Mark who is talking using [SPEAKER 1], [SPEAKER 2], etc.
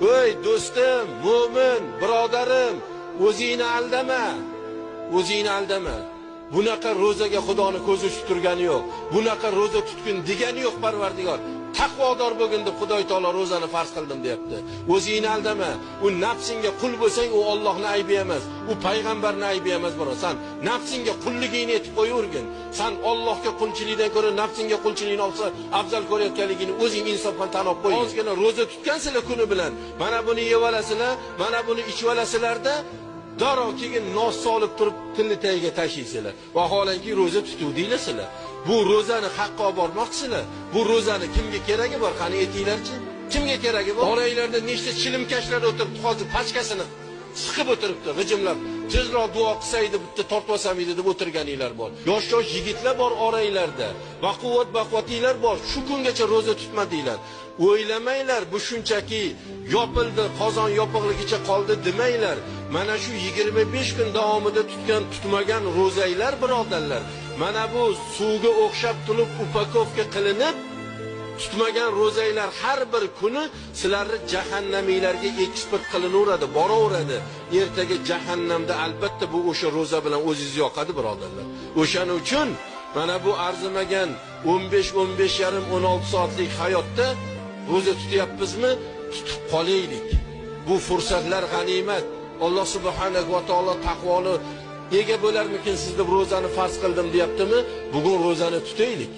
[SPEAKER 1] Ey do'stim, mu'min, birodarim, o'zingni aldama. O'zingni aldama. Bunaqa ro'zaga Xudoning ko'zi uchib turgani yo'q. Bunaqa ro'za tutgin degani yo'q Parvardigor. Taqvodor bo'lgin deb Xudoy taolo ro'zani farz qildim deyapti. O'zingni aldama. U nafsingga qul bo'lsang, u Allohning aybi emas. U payg'ambarning aybi emas, biroq sen nafsingga qulligingni etib qo'yavergin. Sen Allohga qulchilikdan ko'ra nafsingga qulchilikni olsa afzal ko'rayotganligini o'zing insofdan tan olib qo'y. Ozgina ro'za tutgansizlar kuni bilan. Mana buni yeb olasizlar, mana buni ichib olasizlarda darrov keyin nos solib turib tilni tagiga tashlaysizlar. Vaholanki ro'za tutuvdinglar. Bu ro'zani haqqa olib bormoqsizlar. Bu ro'zani kimga keragi bor? Qani aytinglarchi? Kimga keragi bor? Oranglarda nechta chilimkashlar o'tiribdi, hozir pachkasini siqib o'tiribdi, g'ijimlab. Tezroq duo qilsaydi, bitta tortib olsam edi deb o'tirganinglar bor. Yosh yigitlar bor oranglarda. Baquvvat-baquvvatliklar bor. Shu kungacha ro'za tutmadinglar. O'ylamanglar, bu shunchaki yopildi, qozon yopiqligicha qoldi demanglar. Mana shu 25 kun davomida tutmagan ro'zaylar birodarlar. Mana bu suvga o'xshab turib upakovka qilinib tutmagan ro'zaylar har bir kuni sizlarni jahannamiylarga eksport qilinaveradi, boraveradi. Ertaga jahannamda albatta bu o'sha ro'za bilan o'zingiz yoqadi birodarlar. O'shaning uchun mana bu arzimagan 15 yarim 16 soatlik hayotda ro'za tutyapmizmi? Tutib qolaylik. Bu fursatlar g'animat. Alloh subhanahu va taolo taqvoni ega bo'larmikin siz deb ro'zani farz qildim deyaptimi? Bugun ro'zani tutaylik.